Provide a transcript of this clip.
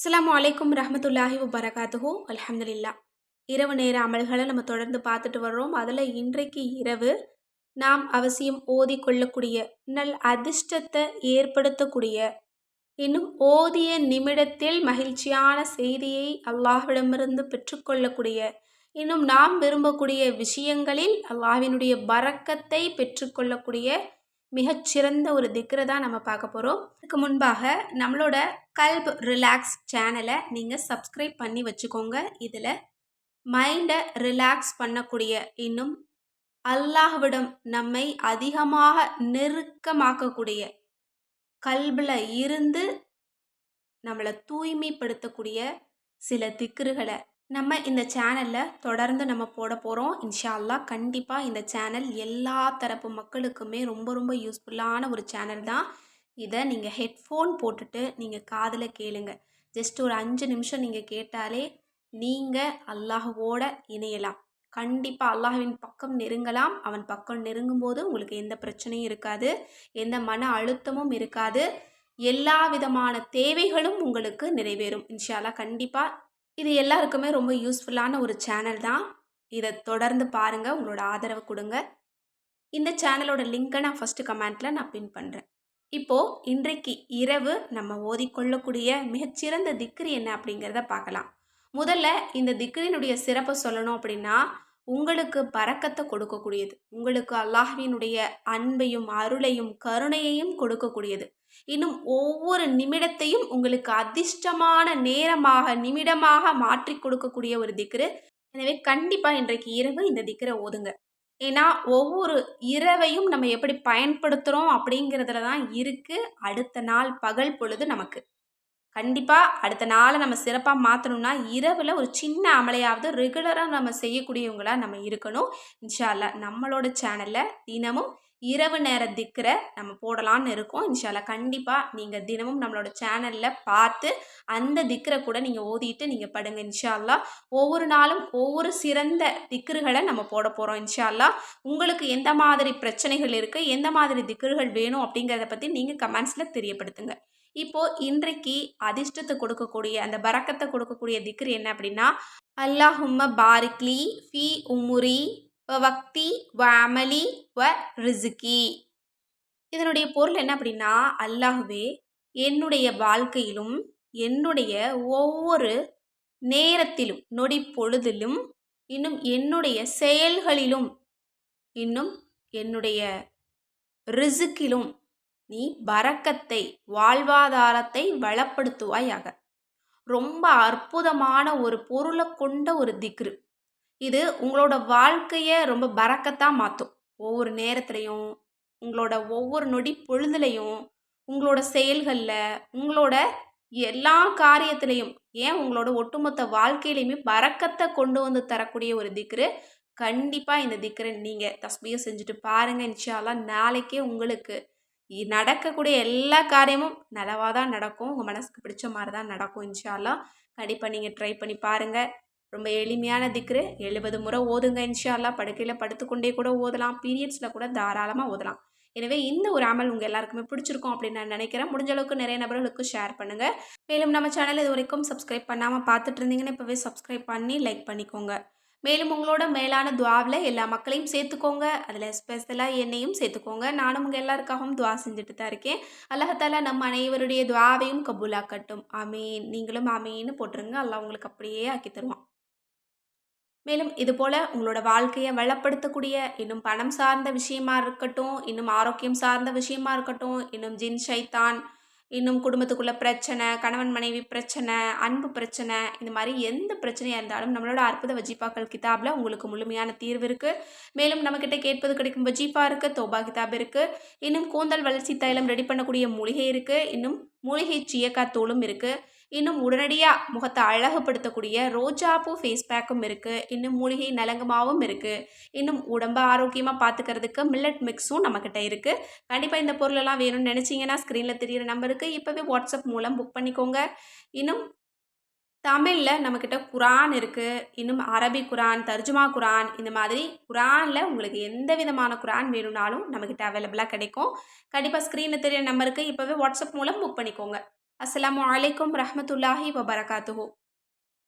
அஸ்ஸலாமு அலைக்கும் ரஹ்மத்துல்லாஹி வபரகாத்துஹு அல்ஹம்துலில்லா. இரவு நேர அமல்களை நம்ம தொடர்ந்து பார்த்துட்டு வர்றோம். அதில் இன்றைக்கு இரவு நாம் அவசியம் ஓதிக்கொள்ளக்கூடிய அதிர்ஷ்டத்தை ஏற்படுத்தக்கூடிய இன்னும் ஓதிய நிமிடத்தில் மகிழ்ச்சியான செய்தியை அல்லாஹ்விடமிருந்து பெற்றுக்கொள்ளக்கூடிய இன்னும் நாம் விரும்பக்கூடிய விஷயங்களில் அல்லாஹ்வினுடைய பரக்கத்தை பெற்றுக்கொள்ளக்கூடிய மிகச்சிறந்த ஒரு திக்ரை தான் நம்ம பார்க்க போகிறோம். அதுக்கு முன்பாக நம்மளோட கல்ப் ரிலாக்ஸ் சேனலை நீங்கள் சப்ஸ்கிரைப் பண்ணி வச்சுக்கோங்க. இதில் மைண்டை ரிலாக்ஸ் பண்ணக்கூடிய இன்னும் அல்லாஹ்விடம் நம்மை அதிகமாக நெருக்கமாக்கக்கூடிய கல்பில் இருந்து நம்மளை தூய்மைப்படுத்தக்கூடிய சில திக்ருகளை நம்ம இந்த சேனலில் தொடர்ந்து நம்ம போட போகிறோம். இன்ஷா அல்லாஹ் கண்டிப்பாக இந்த சேனல் எல்லா தரப்பு மக்களுக்குமே ரொம்ப ரொம்ப யூஸ்ஃபுல்லான ஒரு சேனல் தான். இதை நீங்கள் ஹெட்ஃபோன் போட்டுட்டு நீங்கள் காதில் கேளுங்க. ஜஸ்ட் ஒரு 5 நிமிஷம் நீங்கள் கேட்டாலே நீங்கள் அல்லாஹ்வோட இணையலாம். கண்டிப்பாக அல்லாஹ்வின் பக்கம் நெருங்கலாம். அவன் பக்கம் நெருங்கும்போது உங்களுக்கு எந்த பிரச்சனையும் இருக்காது, எந்த மன அழுத்தமும் இருக்காது, எல்லா விதமான தேவைகளும் உங்களுக்கு நிறைவேறும். இன்ஷா அல்லாஹ் கண்டிப்பாக இது எல்லாருக்குமே ரொம்ப யூஸ்ஃபுல்லான ஒரு சேனல் தான். இதை தொடர்ந்து பாருங்கள், உங்களோட ஆதரவு கொடுங்க. இந்த சேனலோட லிங்கை நான் ஃபஸ்ட்டு கமெண்ட்டில் நான் பின் பண்ணுறேன். இப்போது இன்றைக்கு இரவு நம்ம ஓதிக்கொள்ளக்கூடிய மிகச்சிறந்த திக்ரு என்ன அப்படிங்கிறத பார்க்கலாம். முதல்ல இந்த திக்ரினுடைய சிறப்பை சொல்லணும் அப்படின்னா, உங்களுக்கு பரக்கத்தை கொடுக்கக்கூடியது, உங்களுக்கு அல்லாஹ்வினுடைய அன்பையும் அருளையும் கருணையையும் கொடுக்கக்கூடியது, இன்னும் ஒவ்வொரு நிமிடத்தையும் உங்களுக்கு அதிர்ஷ்டமான நேரமாக நிமிடமாக மாற்றி கொடுக்கக்கூடிய ஒரு திக்ரு. எனவே கண்டிப்பாக இன்றைக்கு இரவு இந்த திக்ரை ஓதுங்க. ஏன்னா ஒவ்வொரு இரவையும் நம்ம எப்படி பயன்படுத்துகிறோம் அப்படிங்கிறதுல தான் இருக்குது அடுத்த நாள் பகல் பொழுது நமக்கு. கண்டிப்பாக அடுத்த நாளை நம்ம சிறப்பாக மாற்றணும்னா இரவில் ஒரு சின்ன அமலையாவது ரெகுலராக நம்ம செய்யக்கூடியவங்களாக நம்ம இருக்கணும். இன்ஷா அல்லாஹ் நம்மளோட சேனலில் தினமும் இரவு நேர திக்ரை நம்ம போடலான்னு இருக்கோம். இன்ஷா அல்லாஹ் கண்டிப்பாக நீங்கள் தினமும் நம்மளோட சேனலில் பார்த்து அந்த திக்ரை கூட நீங்கள் ஓதிட்டு நீங்கள் படுங்க. இன்ஷா அல்லாஹ் ஒவ்வொரு நாளும் ஒவ்வொரு சிறந்த திக்ருகளை நம்ம போட போகிறோம். இன்ஷா அல்லாஹ் உங்களுக்கு எந்த மாதிரி பிரச்சனைகள் இருக்குது, எந்த மாதிரி திக்ருகள் வேணும் அப்படிங்கிறத பற்றி நீங்கள் கமெண்ட்ஸில் தெரியப்படுத்துங்க. இப்போது இன்றைக்கு அதிர்ஷ்டத்தை கொடுக்கக்கூடிய அந்த பரக்கத்தை கொடுக்கக்கூடிய திக்ரு என்ன அப்படின்னா, அல்லாஹும்ம பாரிக்லி ஃபி உமுரி வ வக்தி வ அமலி வ ரிசுகி. இதனுடைய பொருள் என்ன அப்படின்னா, அல்லாஹுவே என்னுடைய வாழ்க்கையிலும் என்னுடைய ஒவ்வொரு நேரத்திலும் நொடி பொழுதிலும் இன்னும் என்னுடைய செயல்களிலும் இன்னும் என்னுடைய ரிசுக்கிலும் நீ பரக்கத்தை வாழ்வாதாரத்தை வளப்படுத்துவாயாக. ரொம்ப அற்புதமான ஒரு பொருளை கொண்ட ஒரு திக்ரு இது. உங்களோட வாழ்க்கையை ரொம்ப பரக்கத்தான் மாற்றும். ஒவ்வொரு நேரத்துலையும் உங்களோட ஒவ்வொரு நொடி பொழுதுலையும் உங்களோட செயல்களில் உங்களோட எல்லா காரியத்திலையும் ஏன் உங்களோட ஒட்டுமொத்த வாழ்க்கையிலையுமே பரக்கத்தை கொண்டு வந்து தரக்கூடிய ஒரு திக்ரு. கண்டிப்பாக இந்த திக்ரை நீங்கள் தஸ்பீஹ் செஞ்சுட்டு பாருங்கள். இன்ஷா அல்லாஹ் நாளைக்கே உங்களுக்கு நடக்கக்கூடிய எல்லா காரியமும் நலவாக தான் நடக்கும். உங்கள் மனசுக்கு பிடிச்ச மாதிரி தான் நடக்கும். இன்ஷா அல்லாஹ் கண்டிப்பாக நீங்கள் ட்ரை பண்ணி பாருங்கள். ரொம்ப எளிமையான திக்ரு, 70 முறை ஓதுங்க. இன்ஷா அல்லாஹ் படுக்கையில் படுத்துக்கொண்டே கூட ஓதலாம், பீரியட்ஸில் கூட தாராளமாக ஓதலாம். எனவே இந்த ஒரு அமல் உங்கள் எல்லாருக்குமே பிடிச்சிருக்கும் அப்படின்னு நான் நினைக்கிறேன். முடிஞ்ச அளவுக்கு நிறைய நபர்களுக்கு ஷேர் பண்ணுங்கள். மேலும் நம்ம சேனல் இது வரைக்கும் சப்ஸ்கிரைப் பண்ணாமல் பார்த்துட்டு இருந்தீங்கன்னா இப்போவே சப்ஸ்கிரைப் பண்ணி லைக் பண்ணிக்கோங்க. மேலும் உங்களோட மேலான துவாவில் எல்லா மக்களையும் சேர்த்துக்கோங்க. அதில் ஸ்பெஷலாக என்னையும் சேர்த்துக்கோங்க. நானும் உங்கள் எல்லாருக்காகவும் துவா செஞ்சுட்டு தான் இருக்கேன். அல்லாஹ் நம்ம அனைவருடைய துவாவையும் கபூலாக்கட்டும். ஆமீன். நீங்களும் ஆமீன்னு போட்டுருங்க. அல்லாஹ் உங்களுக்கு அப்படியே ஆக்கி தருவான். மேலும் இதுபோல் உங்களோட வாழ்க்கையை வளப்படுத்தக்கூடிய இன்னும் பணம் சார்ந்த விஷயமா இருக்கட்டும், இன்னும் ஆரோக்கியம் சார்ந்த விஷயமா இருக்கட்டும், இன்னும் ஜின் ஷைத்தான், இன்னும் குடும்பத்துக்குள்ள பிரச்சனை, கணவன் மனைவி பிரச்சனை, அன்பு பிரச்சனை, இந்த மாதிரி எந்த பிரச்சனையாக இருந்தாலும் நம்மளோட அற்புத வஜீஃபாக்கள் கிதாபில் உங்களுக்கு முழுமையான தீர்வு இருக்குது. மேலும் நம்மக்கிட்ட கேட்பது கிடைக்கும் வஜீஃபா இருக்குது, தௌபா கிதாப் இருக்குது, இன்னும் கூந்தல் வளர்ச்சி தைலம் ரெடி பண்ணக்கூடிய மூலிகை இருக்குது, இன்னும் மூலிகை சீயக்காய் தூளும் இருக்குது, இன்னும் உடனடியாக முகத்தை அழகுபடுத்தக்கூடிய ரோஜாப்பூ ஃபேஸ் பேக்கும் இருக்குது, இன்னும் மூலிகை நலங்குமாவும் இருக்குது, இன்னும் உடம்பை ஆரோக்கியமாக பார்த்துக்கிறதுக்கு மில்லட் மிக்ஸும் நம்மக்கிட்ட இருக்குது. கண்டிப்பாக இந்த பொருளெல்லாம் வேணும்னு நினச்சிங்கன்னா ஸ்க்ரீனில் தெரிகிற நம்பருக்கு இப்போவே வாட்ஸ்அப் மூலம் புக் பண்ணிக்கோங்க. இன்னும் தமிழில் நம்மக்கிட்ட குரான் இருக்குது, இன்னும் அரபி குரான், தர்ஜுமா குரான், இந்த மாதிரி குரானில் உங்களுக்கு எந்த விதமான குரான் வேணும்னாலும் நம்மக்கிட்ட அவைலபிளாக கிடைக்கும். கண்டிப்பாக ஸ்க்ரீனில் தெரிகிற நம்பருக்கு இப்போவே வாட்ஸ்அப் மூலம் புக் பண்ணிக்கோங்க. அஸ்ஸலாமு அலைக்கும் ரஹ்மத்துல்லாஹி வபரகாத்துஹு.